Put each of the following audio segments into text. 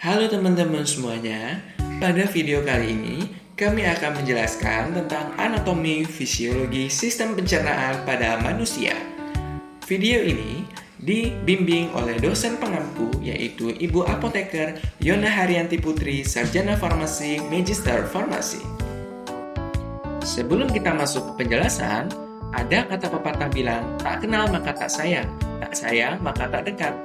Halo teman-teman semuanya, pada video kali ini kami akan menjelaskan tentang anatomi fisiologi sistem pencernaan pada manusia. Video ini dibimbing oleh dosen pengampu yaitu Ibu Apoteker Yona Haryanti Putri, Sarjana Farmasi, Magister Farmasi. Sebelum kita masuk ke penjelasan, ada kata pepatah bilang, tak kenal maka tak sayang maka tak dekat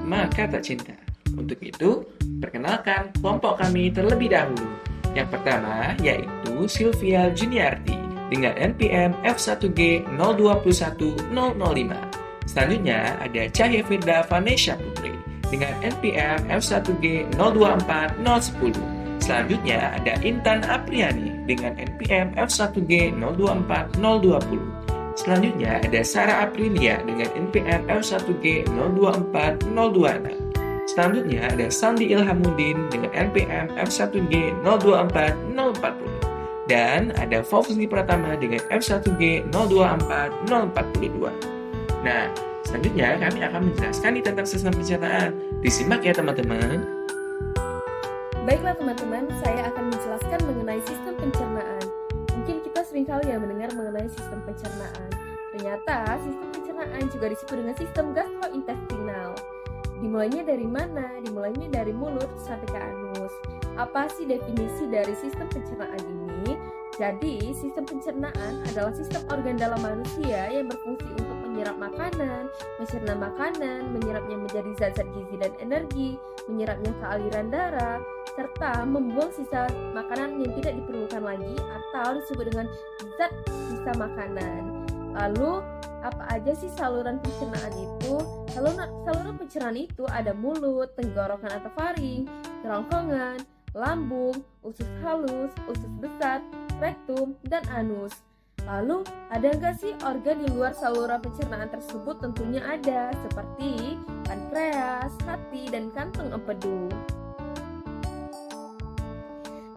maka tak cinta. Untuk itu, perkenalkan kelompok kami terlebih dahulu. Yang pertama yaitu Sylvia Juniarti dengan NPM F1G 021005. Selanjutnya ada Cahya Firda Vanesha Putri dengan NPM F1G 024010. Selanjutnya ada Intan Apriani dengan NPM F1G 024020. Selanjutnya ada Sarah Aprilia dengan NPM F1G 024026. Selanjutnya ada Sandi Ilhamuddin dengan NPM F1G 024040. Dan ada Fauzi Pratama dengan F1G 024042. Nah, selanjutnya kami akan menjelaskan tentang sistem pencernaan. Disimak ya teman-teman. Baiklah teman-teman, saya akan menjelaskan mengenai sistem pencernaan. Mungkin kita seringkali mendengar mengenai sistem pencernaan. Ternyata sistem pencernaan juga disebut dengan sistem gastrointestinal. Dimulainya dari mana? Dimulainya dari mulut sampai ke anus. Apa sih definisi dari sistem pencernaan ini? Jadi, sistem pencernaan adalah sistem organ dalam manusia yang berfungsi untuk menyerap makanan, mencerna makanan, menyerapnya menjadi zat-zat gizi dan energi, menyerapnya ke aliran darah, serta membuang sisa makanan yang tidak diperlukan lagi atau disebut dengan zat sisa makanan. Lalu, apa aja sih saluran pencernaan itu? Saluran pencernaan itu ada mulut, tenggorokan atau faring, kerongkongan, lambung, usus halus, usus besar, rektum, dan anus. Lalu, ada nggak sih organ di luar saluran pencernaan tersebut? Tentunya ada, seperti pankreas, hati, dan kantong empedu.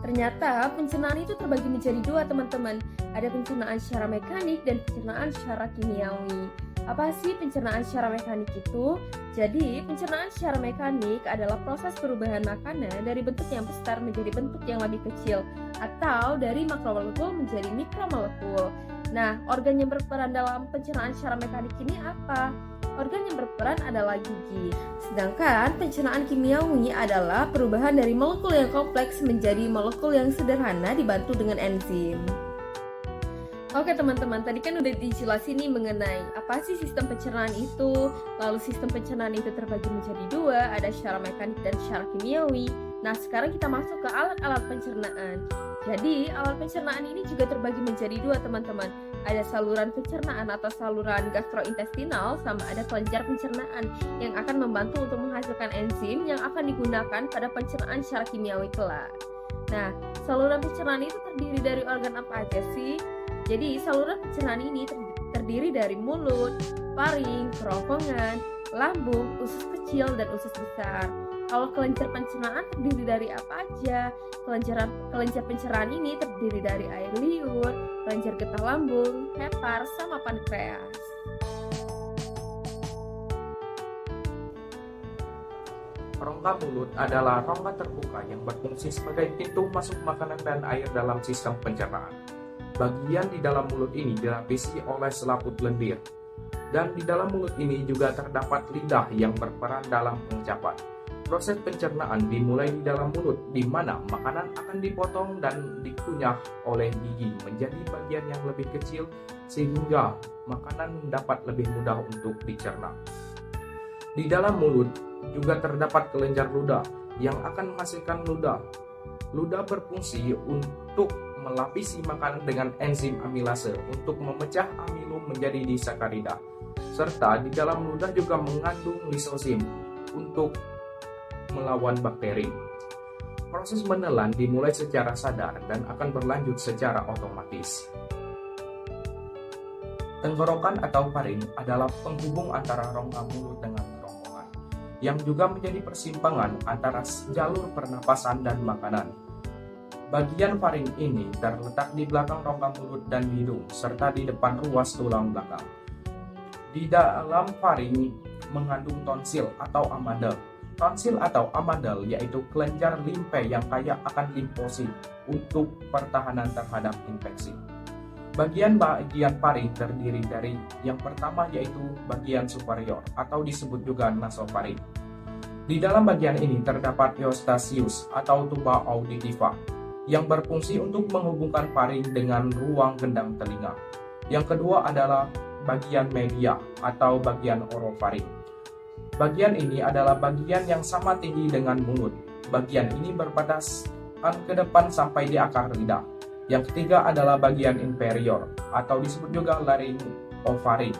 Ternyata pencernaan itu terbagi menjadi dua teman-teman. Ada pencernaan secara mekanik dan pencernaan secara kimiawi. Apa sih pencernaan secara mekanik itu? Jadi pencernaan secara mekanik adalah proses perubahan makanan dari bentuk yang besar menjadi bentuk yang lebih kecil, atau dari makromolekul menjadi mikromolekul. Nah, organ yang berperan dalam pencernaan secara mekanik ini apa? Organ yang berperan adalah gigi. Sedangkan pencernaan kimiawi adalah perubahan dari molekul yang kompleks menjadi molekul yang sederhana dibantu dengan enzim. Oke teman-teman, tadi kan udah dijelasin nih mengenai apa sih sistem pencernaan itu. Lalu sistem pencernaan itu terbagi menjadi dua, ada secara mekanik dan secara kimiawi. Nah, sekarang kita masuk ke alat-alat pencernaan. Jadi, alat pencernaan ini juga terbagi menjadi dua teman-teman. Ada saluran pencernaan atau saluran gastrointestinal, sama ada kelenjar pencernaan yang akan membantu untuk menghasilkan enzim yang akan digunakan pada pencernaan secara kimiawi kelak. Nah, saluran pencernaan itu terdiri dari organ apa aja sih? Jadi, saluran pencernaan ini terdiri dari mulut, faring, kerongkongan, lambung, usus kecil, dan usus besar. Kalau kelenjar pencernaan terdiri dari apa aja? Kelenjar pencernaan ini terdiri dari air liur, kelenjar getah lambung, hepar, sama pankreas. Rongga mulut adalah rongga terbuka yang berfungsi sebagai pintu masuk makanan dan air dalam sistem pencernaan. Bagian di dalam mulut ini dilapisi oleh selaput lendir. Dan di dalam mulut ini juga terdapat lidah yang berperan dalam pengucapan. Proses pencernaan dimulai di dalam mulut, di mana makanan akan dipotong dan dikunyah oleh gigi menjadi bagian yang lebih kecil sehingga makanan dapat lebih mudah untuk dicerna. Di dalam mulut juga terdapat kelenjar ludah yang akan menghasilkan ludah. Ludah berfungsi untuk melapisi makanan dengan enzim amilase untuk memecah amilum menjadi disakarida. Serta di dalam ludah juga mengandung lisosim untuk melawan bakteri. Proses menelan dimulai secara sadar dan akan berlanjut secara otomatis. Tenggorokan atau faring adalah penghubung antara rongga mulut dengan kerongkongan, yang juga menjadi persimpangan antara jalur pernapasan dan makanan. Bagian faring ini terletak di belakang rongga mulut dan hidung, serta di depan ruas tulang belakang. Di dalam faring mengandung tonsil atau amandel, Tonsil atau amandel yaitu kelenjar limfe yang kaya akan limfosit untuk pertahanan terhadap infeksi. Bagian paring terdiri dari yang pertama yaitu bagian superior atau disebut juga nasofaring. Di dalam bagian ini terdapat Eustachius atau tuba auditiva yang berfungsi untuk menghubungkan faring dengan ruang gendang telinga. Yang kedua adalah bagian media atau bagian orofaring. Bagian ini adalah bagian yang sama tinggi dengan mulut. Bagian ini berbatasan ke depan sampai di akar lidah. Yang ketiga adalah bagian inferior atau disebut juga laryngofaring.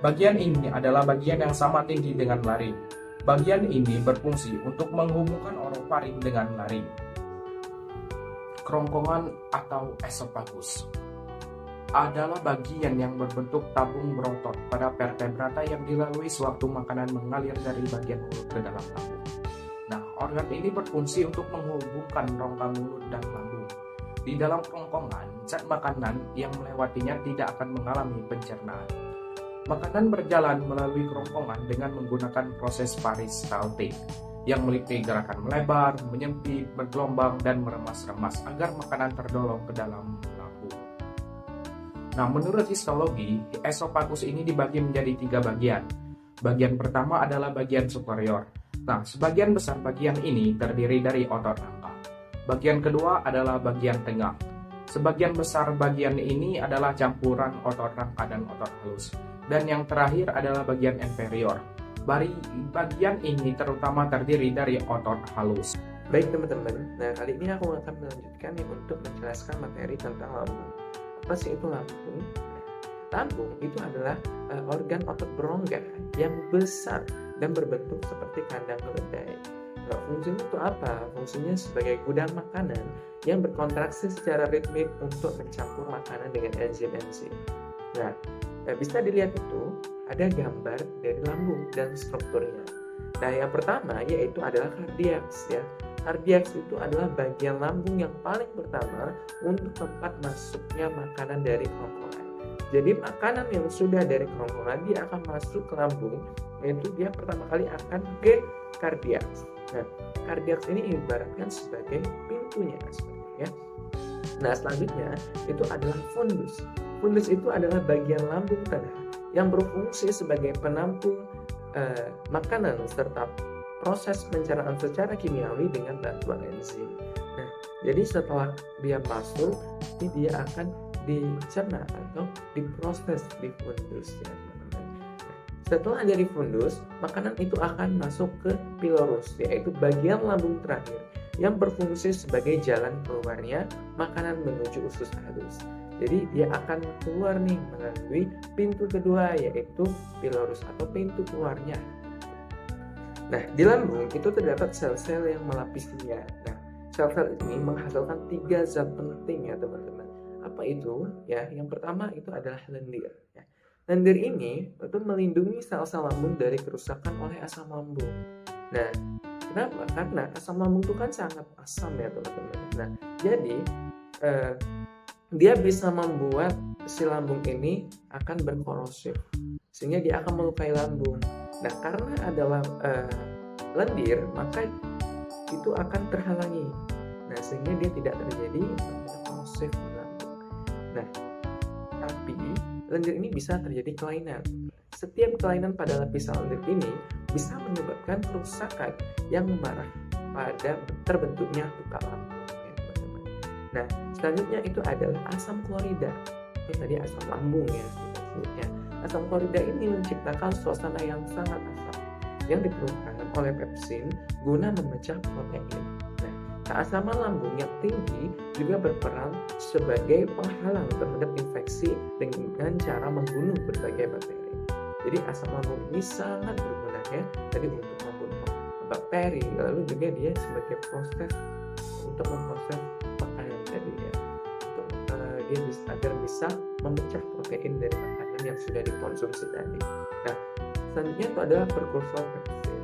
Bagian ini adalah bagian yang sama tinggi dengan laring. Bagian ini berfungsi untuk menghubungkan orofaring dengan laring. Kerongkongan atau esophagus adalah bagian yang berbentuk tabung berotot pada vertebrata yang dilalui sewaktu makanan mengalir dari bagian mulut ke dalam lambung. Nah, organ ini berfungsi untuk menghubungkan rongga mulut dan lambung. Di dalam kerongkongan, zat makanan yang melewatinya tidak akan mengalami pencernaan. Makanan berjalan melalui kerongkongan dengan menggunakan proses peristaltik yang meliputi gerakan melebar, menyempit, bergelombang, dan meremas-remas agar makanan terdorong ke dalam lambung. Nah, menurut histologi, esophagus ini dibagi menjadi 3 bagian. Bagian pertama adalah bagian superior. Nah, sebagian besar bagian ini terdiri dari otot rangka. Bagian kedua adalah bagian tengah. Sebagian besar bagian ini adalah campuran otot rangka dan otot halus. Dan yang terakhir adalah bagian inferior. Bagian ini terutama terdiri dari otot halus. Baik teman-teman, nah kali ini aku akan melanjutkan untuk menjelaskan materi tentang lambung. Apa sih itu lambung? Lambung itu adalah organ otot berongga yang besar dan berbentuk seperti kandang keledai. Nah, fungsinya itu apa? Fungsinya sebagai gudang makanan yang berkontraksi secara ritmik untuk mencampur makanan dengan enzim-enzim. Nah, bisa dilihat itu ada gambar dari lambung dan strukturnya. Nah, yang pertama yaitu adalah kardiaks ya. Kardiaks itu adalah bagian lambung yang paling pertama untuk tempat masuknya makanan dari kerongkongan. Jadi makanan yang sudah dari kerongkongan dia akan masuk ke lambung, yaitu dia pertama kali akan ke kardiaks. Nah, kardiaks ini ibaratkan sebagai pintunya sebenarnya. Nah, selanjutnya itu adalah fundus. Fundus itu adalah bagian lambung tengah yang berfungsi sebagai penampung makanan serta proses pencernaan secara kimiawi dengan bantuan enzim. Nah, jadi setelah dia masuk, ini dia akan dicerna atau diproses di fundus ya teman-teman. Nah, setelah dari fundus, makanan itu akan masuk ke pilorus, yaitu bagian lambung terakhir yang berfungsi sebagai jalan keluarnya makanan menuju usus halus. Jadi dia akan keluar nih melalui pintu kedua yaitu pilorus atau pintu keluarnya. Nah, di lambung itu terdapat sel-sel yang melapisinya. Nah, sel-sel ini menghasilkan 3 zat penting ya teman-teman. Apa itu? Ya, yang pertama itu adalah lendir. Ya. Lendir ini itu melindungi sel-sel lambung dari kerusakan oleh asam lambung. Nah, kenapa? Karena asam lambung itu kan sangat asam ya teman-teman. Nah, jadi dia bisa membuat si lambung ini akan berkorosif sehingga dia akan melukai lambung. Nah, karena adalah lendir, maka itu akan terhalangi. Nah, sehingga dia tidak terjadi korosif lambung. Nah, tapi lendir ini bisa terjadi kelainan. Setiap kelainan pada lapisan lendir ini bisa menyebabkan kerusakan yang mengarah pada terbentuknya luka lambung. Ya, teman-teman. Nah, selanjutnya itu adalah asam klorida. Itu tadi asam lambung ya sebutnya. Asam klorida ini menciptakan suasana yang sangat asam yang diperlukan oleh pepsin guna memecah protein. Nah, keasaman lambung yang tinggi juga berperan sebagai penghalang terhadap infeksi dengan cara membunuh berbagai bakteri. Jadi asam lambung ini sangat berguna ya, tadi untuk membunuh bakteri, lalu juga dia sebagai proses untuk memproses makanan tadi ya, untuk dia agar bisa memecah protein dari makanan yang sudah dikonsumsi tadi. Nah, selanjutnya itu adalah prekursor pepsin.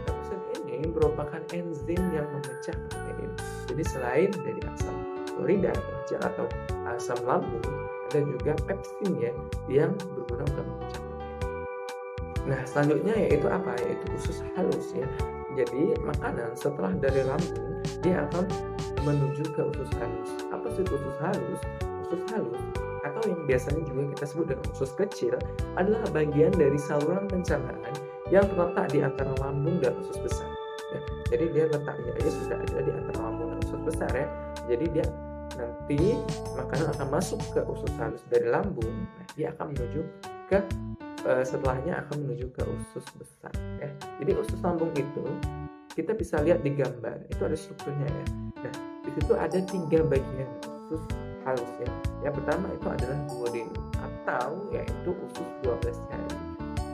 Pepsin ini merupakan enzim yang memecah protein. Jadi selain dari asam klorida atau asam lambung, ada juga pepsin ya yang berguna untuk memecah protein. Nah, selanjutnya yaitu apa? Yaitu usus halus ya. Jadi makanan setelah dari lambung dia akan menuju ke usus halus. Apa sih usus halus? Usus halus atau yang biasanya juga kita sebut dengan usus kecil adalah bagian dari saluran pencernaan yang terletak di antara lambung dan usus besar. Ya, jadi dia letaknya aja sudah ada di antara lambung dan usus besar ya. Jadi dia nanti makanan akan masuk ke usus halus dari lambung, nah, dia akan menuju ke setelahnya akan menuju ke usus besar ya. Jadi usus lambung itu kita bisa lihat di gambar, itu ada strukturnya ya. Nah, di situ ada 3 bagian usus halus ya. Yang pertama itu adalah duodenum atau yaitu usus 12 jari.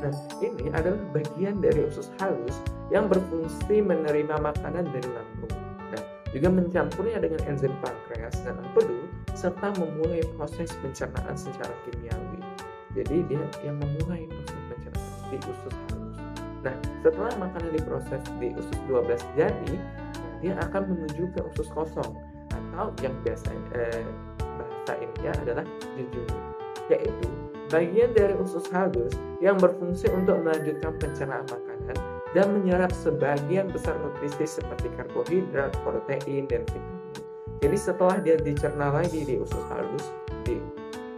Nah, ini adalah bagian dari usus halus yang berfungsi menerima makanan dari lambung. Nah, juga mencampurnya dengan enzim pankreas dan empedu serta memulai proses pencernaan secara kimiawi. Jadi dia yang memulai proses pencernaan di usus halus. Nah, setelah makanan diproses di usus 12 jari, dia akan menuju ke usus kosong atau yang biasanya bahasa ininya adalah jejunum, yaitu bagian dari usus halus yang berfungsi untuk melanjutkan pencernaan makanan dan menyerap sebagian besar nutrisi seperti karbohidrat, protein, dan vitamin. Jadi setelah dia dicerna lagi di usus halus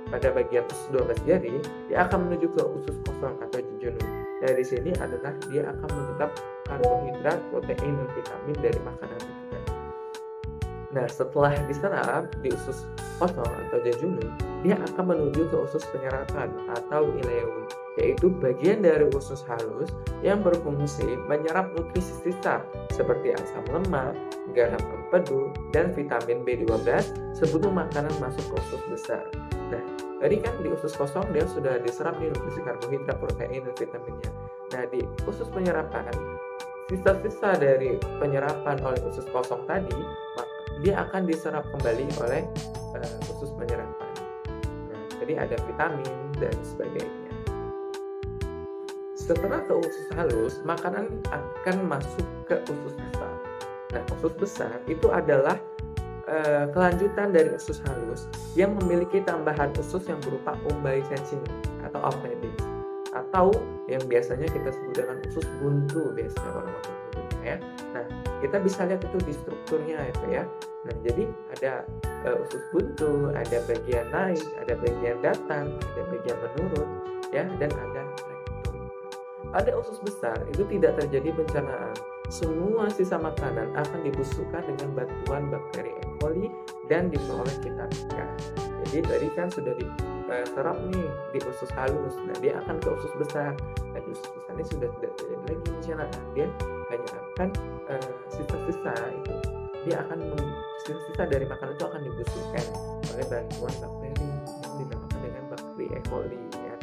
pada bagian usus 12 jari, dia akan menuju ke usus kosong atau jejunum. Dari sini adalah dia akan menyerap karbohidrat, protein, dan vitamin dari makanan itu. Nah, setelah diserap di usus kosong atau jejunum, dia akan menuju ke usus penyerapan atau ileum, yaitu bagian dari usus halus yang berfungsi menyerap nutrisi sisa seperti asam lemak, garam empedu, dan vitamin B12 sebelum makanan masuk ke usus besar. Nah, tadi kan di usus kosong dia sudah diserap nih nutrisi karbohidrat, protein, dan vitaminnya. Nah, di usus penyerapan, sisa-sisa dari penyerapan oleh usus kosong tadi, dia akan diserap kembali oleh usus penyerapan. Nah, jadi ada vitamin dan sebagainya. Setelah ke usus halus, makanan akan masuk ke usus besar. Nah, usus besar itu adalah kelanjutan dari usus halus yang memiliki tambahan usus yang berupa umbai cacing atau appendix, atau yang biasanya kita sebut dengan usus buntu biasanya orang-orang sebutnya ya. Nah, kita bisa lihat itu di strukturnya itu ya. Nah, jadi ada usus buntu, ada bagian naik, ada bagian datang, ada bagian menurun ya, dan ada rektum. Pada usus besar itu tidak terjadi pencernaan. Semua sisa makanan akan dibusukkan dengan bantuan bakteri E. coli dan diperoleh vitamin. Jadi tadi kan sudah diserap nih di usus halus. Nah, dia akan ke usus besar. Nah, di usus besar ini sudah tidak terjadi lagi pencernaan. Dia hanya akan sisa-sisa itu. Dia akan sisa-sisa dari makanan itu akan dibusukkan oleh bantuan bakteri yang dinamakan dengan bakteri E. coli. Ya.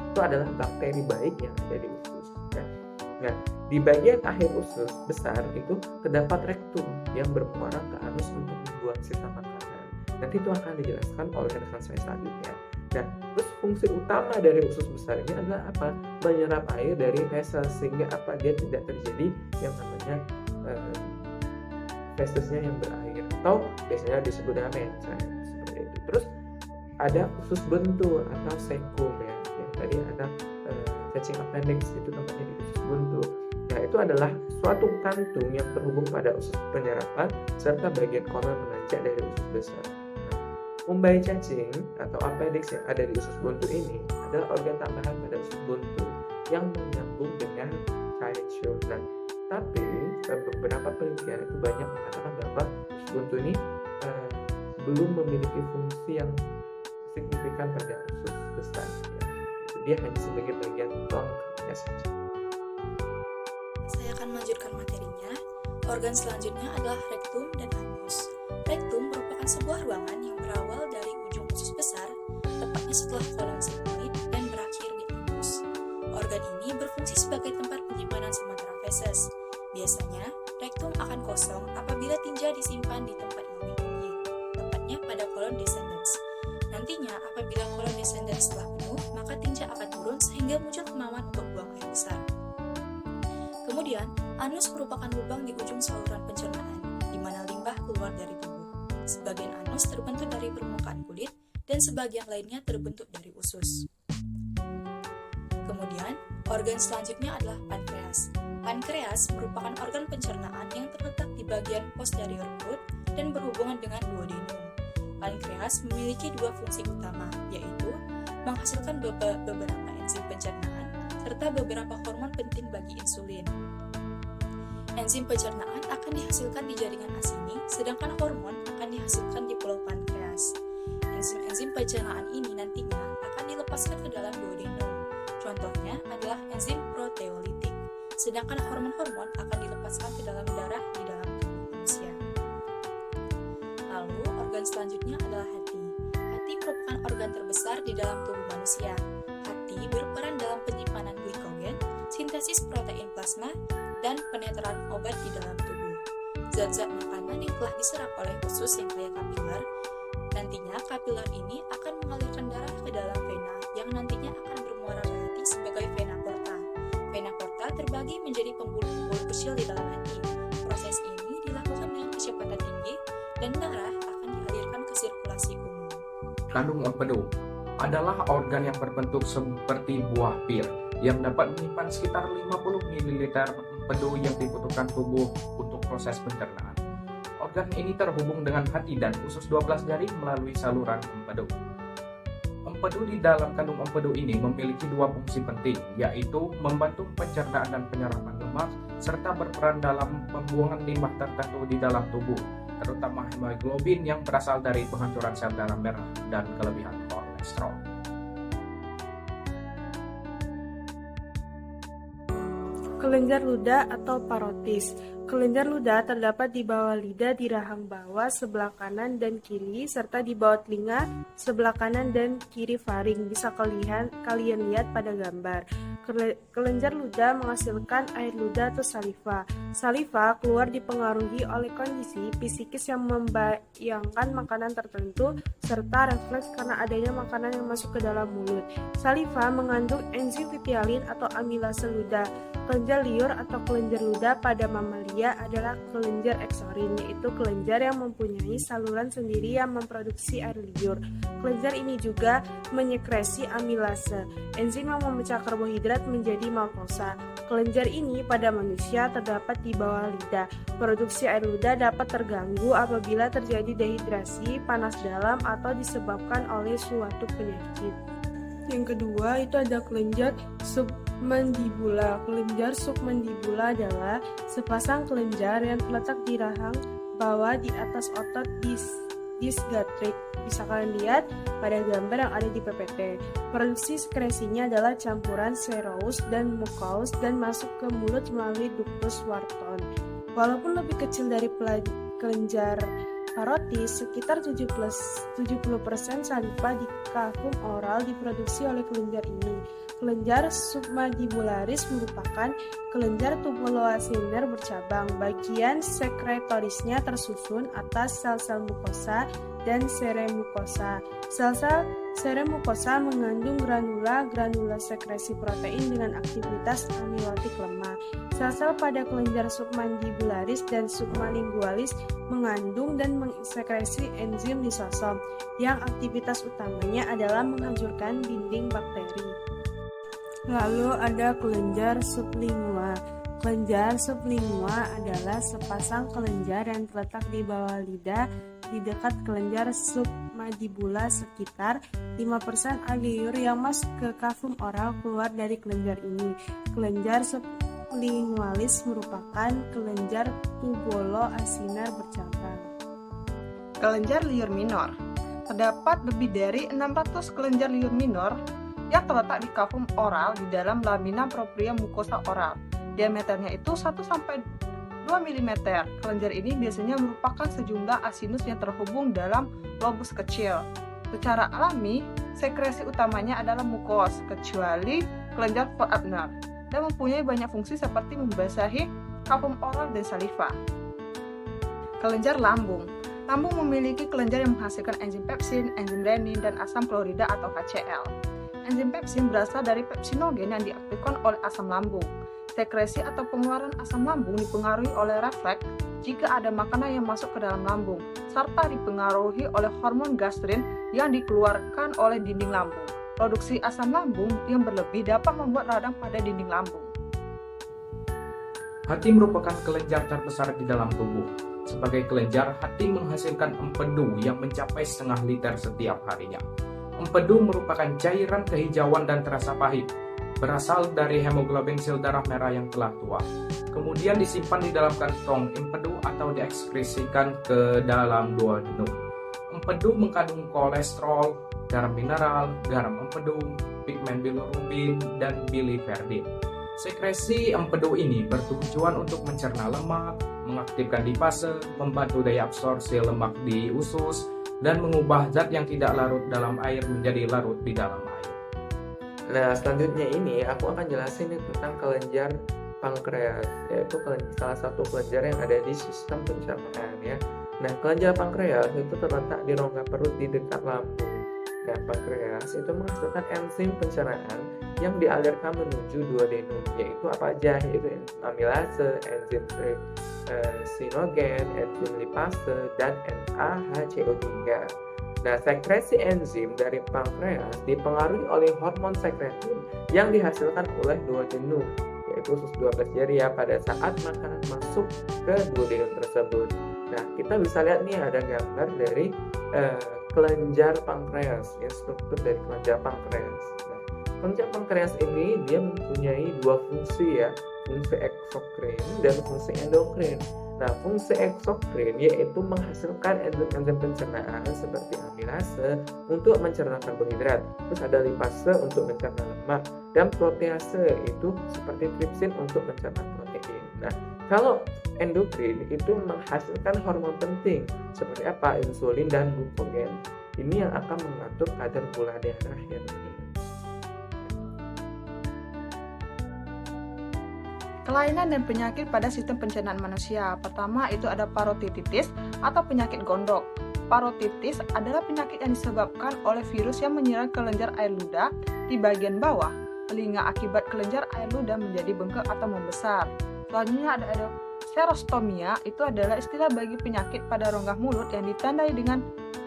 Itu adalah bakteri baik yang ada di usus. Ya. Nah, di bagian akhir usus besar itu terdapat rektum yang bermuara ke anus untuk membuang sisa makanan. Nanti itu akan dijelaskan oleh rekan saya selanjutnya. Nah, terus fungsi utama dari usus besar ini adalah apa? Menyerap air dari feses sehingga apa? Dia tidak terjadi yang namanya fesesnya yang berair atau biasanya disebut dengan mencret seperti itu. Terus ada usus buntu atau sekum ya. Yang tadi ada cacing appendix itu namanya di usus buntu. Nah, itu adalah suatu kantung yang terhubung pada usus penyerapan serta bagian kolon menanjak dari usus besar. Nah, umbai cacing atau appendix yang ada di usus buntu ini adalah organ tambahan pada usus buntu yang menyambung dengan caecum. Nah, tapi beberapa penelitian itu banyak mengatakan bahwa usus buntu ini belum memiliki fungsi yang signifikan pada usus besar. Ya. Dia hanya sebagai bagian pelengkapnya saja. Saya akan melanjutkan materinya. Organ selanjutnya adalah rektum dan anus. Rektum merupakan sebuah ruangan yang berawal dari ujung usus besar, tepatnya setelah kolon sigmoid dan berakhir di anus. Organ ini berfungsi sebagai tempat penyimpanan sementara feses. Biasanya, rektum akan kosong apabila tinja disimpan di tempat yang lebih tinggi, tepatnya pada kolon descendens. Nantinya, apabila kolon descendens telah penuh, maka tinja akan turun sehingga muncul kemauan untuk buang air besar. Kemudian, anus merupakan lubang di ujung saluran pencernaan, di mana limbah keluar dari tubuh. Sebagian anus terbentuk dari permukaan kulit, dan sebagian lainnya terbentuk dari usus. Kemudian, organ selanjutnya adalah pankreas. Pankreas merupakan organ pencernaan yang terletak di bagian posterior perut dan berhubungan dengan duodenum. Pankreas memiliki dua fungsi utama, yaitu menghasilkan beberapa enzim pencernaan serta beberapa hormon penting bagi insulin. Enzim pencernaan akan dihasilkan di jaringan asini, sedangkan hormon akan dihasilkan di pulau pankreas. Enzim-enzim pencernaan ini nantinya akan dilepaskan ke dalam duodenum. Contohnya adalah enzim proteolitik, sedangkan hormon-hormon akan dilepaskan ke dalam darah di dalam tubuh manusia. Lalu, organ selanjutnya adalah hati. Hati merupakan organ terbesar di dalam tubuh manusia. Hati berperan dalam penyimpanan glikogen, sintesis protein plasma, dan penetraan obat di dalam tubuh. Zat-zat makanan yang telah diserap oleh usus yang kaya kapiler, nantinya kapiler ini akan mengalirkan darah ke dalam vena yang nantinya akan bermuara ke hati sebagai vena porta. Vena porta terbagi menjadi pembuluh-pembuluh kecil di dalam hati. Proses ini dilakukan dengan kecepatan tinggi dan darah akan dialirkan ke sirkulasi umum. Kandung empedu adalah organ yang berbentuk seperti buah pir yang dapat menyimpan sekitar 50 ml empedu yang dibutuhkan tubuh untuk proses pencernaan. Organ ini terhubung dengan hati dan usus 12 jari melalui saluran empedu. Empedu di dalam kandung empedu ini memiliki dua fungsi penting, yaitu membantu pencernaan dan penyerapan lemak, serta berperan dalam pembuangan limbah tertentu di dalam tubuh, terutama hemoglobin yang berasal dari penghancuran sel darah merah dan kelebihan kolesterol. Kelenjar ludah atau parotis. Kelenjar ludah terdapat di bawah lidah di rahang bawah sebelah kanan dan kiri, serta di bawah telinga sebelah kanan dan kiri faring. Bisa kalian lihat pada gambar. Kelenjar ludah menghasilkan air ludah atau saliva. Saliva keluar dipengaruhi oleh kondisi fisikis yang membayangkan makanan tertentu, serta refleks karena adanya makanan yang masuk ke dalam mulut. Saliva mengandung enzim pipialin atau amilase ludah. Kelenjar liur atau kelenjar ludah pada mamalia adalah kelenjar eksorin, yaitu kelenjar yang mempunyai saluran sendiri yang memproduksi air liur. Kelenjar ini juga menyekresi amilase, enzim yang memecah karbohidrat menjadi maltosa. Kelenjar ini pada manusia terdapat di bawah lidah. Produksi air ludah dapat terganggu apabila terjadi dehidrasi, panas dalam, atau disebabkan oleh suatu penyakit. Yang kedua itu ada kelenjar submandibula. Kelenjar submandibula adalah sepasang kelenjar yang terletak di rahang bawah di atas otot disgastrik. Bisa kalian lihat pada gambar yang ada di PPT. Produksi sekresinya adalah campuran serous dan mucous dan masuk ke mulut melalui ductus Wharton. Walaupun lebih kecil dari kelenjar parotis, sekitar 70% saliva di kafum oral diproduksi oleh kelenjar ini. Kelenjar submandibularis merupakan kelenjar tubuloasiner bercabang. Bagian sekretorisnya tersusun atas sel-sel mukosa dan seremukosa. Sel-sel seremukosa mengandung granula sekresi protein dengan aktivitas amiliotik lemah. Sel-sel pada kelenjar submandibularis dan sublingualis mengandung dan mensekresi enzim lisosom yang aktivitas utamanya adalah menghancurkan dinding bakteri. Lalu ada kelenjar sublingua. Kelenjar sublingua adalah sepasang kelenjar yang terletak di bawah lidah di dekat kelenjar submandibula. Sekitar 5% air liur yang masuk ke kafum oral keluar dari kelenjar ini. Kelenjar sublingualis merupakan kelenjar tubuloasiner bercabang. Kelenjar liur minor. Terdapat lebih dari 600 kelenjar liur minor yang terletak di kafum oral di dalam lamina propria mukosa oral. Diameternya itu 1-2 mm. Kelenjar ini biasanya merupakan sejumlah asinus yang terhubung dalam lobus kecil. Secara alami, sekresi utamanya adalah mukos, kecuali kelenjar Forbachner, dan mempunyai banyak fungsi seperti membasahi kafum oral dan saliva. Kelenjar lambung. Lambung memiliki kelenjar yang menghasilkan enzim pepsin, enzim renin, dan asam klorida atau HCl. Enzim pepsin berasal dari pepsinogen yang diaktifkan oleh asam lambung. Sekresi atau pengeluaran asam lambung dipengaruhi oleh refleks jika ada makanan yang masuk ke dalam lambung, serta dipengaruhi oleh hormon gastrin yang dikeluarkan oleh dinding lambung. Produksi asam lambung yang berlebih dapat membuat radang pada dinding lambung. Hati merupakan kelenjar terbesar di dalam tubuh. Sebagai kelenjar, hati menghasilkan empedu yang mencapai 0,5 liter setiap harinya. Empedu merupakan cairan kehijauan dan terasa pahit, berasal dari hemoglobin sel darah merah yang telah tua. Kemudian disimpan di dalam kantong empedu atau diekskresikan ke dalam duodenum. Empedu mengandung kolesterol, garam mineral, garam empedu, pigmen bilirubin, dan biliverdin. Sekresi empedu ini bertujuan untuk mencerna lemak, mengaktifkan lipase, membantu daya absorpsi lemak di usus, dan mengubah zat yang tidak larut dalam air menjadi larut di dalam air. Nah, selanjutnya ini aku akan jelasin nih tentang kelenjar pankreas, yaitu salah satu kelenjar yang ada di sistem pencernaan ya. Nah, kelenjar pankreas itu terletak di rongga perut di dekat lambung. Nah, pankreas itu menghasilkan enzim pencernaan yang dialirkan menuju duodenum, yaitu apa aja? Yaitu enzim amilase, enzim sinogen, enzim lipase, dan NAHCO3. Nah, sekresi enzim dari pankreas dipengaruhi oleh hormon sekretin yang dihasilkan oleh duodenum, yaitu usus 12 jari ya, pada saat makanan masuk ke duodenum tersebut. Nah, kita bisa lihat nih ada gambar dari kelenjar pankreas, ya, struktur dari kelenjar pankreas. Nah, kelenjar pankreas ini dia mempunyai dua fungsi ya, fungsi eksokrin dan fungsi endokrin. Nah, fungsi eksokrin yaitu menghasilkan enzim pencernaan seperti amilase untuk mencerna karbohidrat, terus ada lipase untuk mencerna lemak, dan protease itu seperti tripsin untuk mencerna protein. Nah, kalau endokrin itu menghasilkan hormon penting seperti apa? Insulin dan glukogen. Ini yang akan mengatur kadar gula darah yang meningkat. Kelainan dan penyakit pada sistem pencernaan manusia. Pertama itu ada parotiditis atau penyakit gondok. Parotitis adalah penyakit yang disebabkan oleh virus yang menyerang kelenjar air ludah di bagian bawah telinga akibat kelenjar air ludah menjadi bengkak atau membesar. Selanjutnya ada serostomia, itu adalah istilah bagi penyakit pada rongga mulut yang ditandai dengan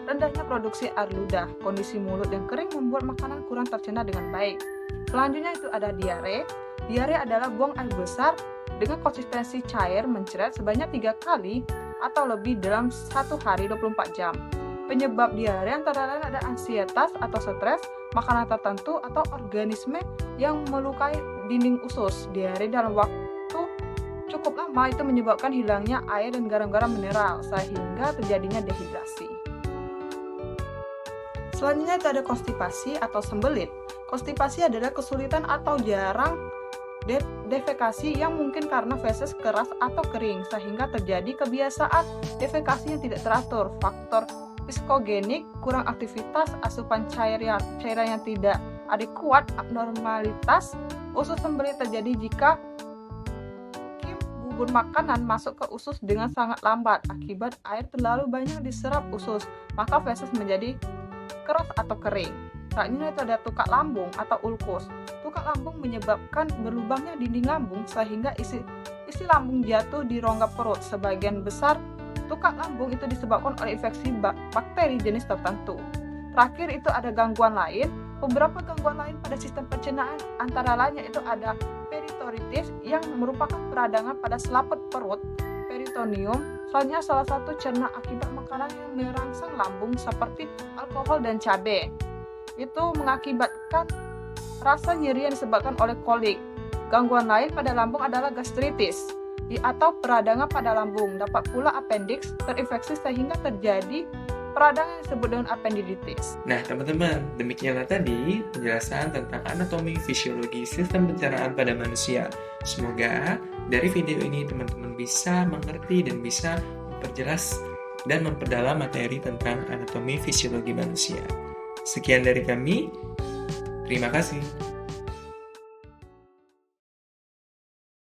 rendahnya produksi air ludah. Kondisi mulut yang kering membuat makanan kurang tercerna dengan baik. Selanjutnya itu ada diare. Diare adalah buang air besar dengan konsistensi cair mencret sebanyak 3 kali atau lebih dalam 1 hari 24 jam. Penyebab diare antara lain ada ansietas atau stres, makanan tertentu, atau organisme yang melukai dinding usus. Diare dalam waktu cukup lama itu menyebabkan hilangnya air dan garam-garam mineral sehingga terjadinya dehidrasi. Selanjutnya itu ada konstipasi atau sembelit. Konstipasi adalah kesulitan atau jarang defekasi yang mungkin karena feses keras atau kering sehingga terjadi kebiasaan defekasi yang tidak teratur. Faktor psikogenik, kurang aktivitas, asupan cairan yang tidak adekuat, abnormalitas usus sembelit terjadi jika bubur makanan masuk ke usus dengan sangat lambat akibat air terlalu banyak diserap usus, maka feses menjadi keras atau kering. Selanjutnya itu ada tukak lambung atau ulkus. Tukak lambung menyebabkan berlubangnya dinding lambung sehingga isi lambung jatuh di rongga perut. Sebagian besar tukak lambung itu disebabkan oleh infeksi bakteri jenis tertentu. Terakhir itu ada gangguan lain. Beberapa gangguan lain pada sistem pencernaan antara lainnya itu ada peritonitis yang merupakan peradangan pada selaput perut, peritoneum. Selanjutnya salah satu cerna akibat makanan yang merangsang lambung seperti alkohol dan cabai. Itu mengakibatkan rasa nyeri yang disebabkan oleh kolik. Gangguan lain pada lambung adalah gastritis atau peradangan pada lambung. Dapat pula appendix terinfeksi sehingga terjadi peradangan yang disebut dengan appendiditis. Nah, teman-teman, demikianlah tadi penjelasan tentang anatomi fisiologi sistem pencernaan pada manusia. Semoga dari video ini teman-teman bisa mengerti dan bisa memperjelas dan memperdalam materi tentang anatomi fisiologi manusia. Sekian dari kami, terima kasih.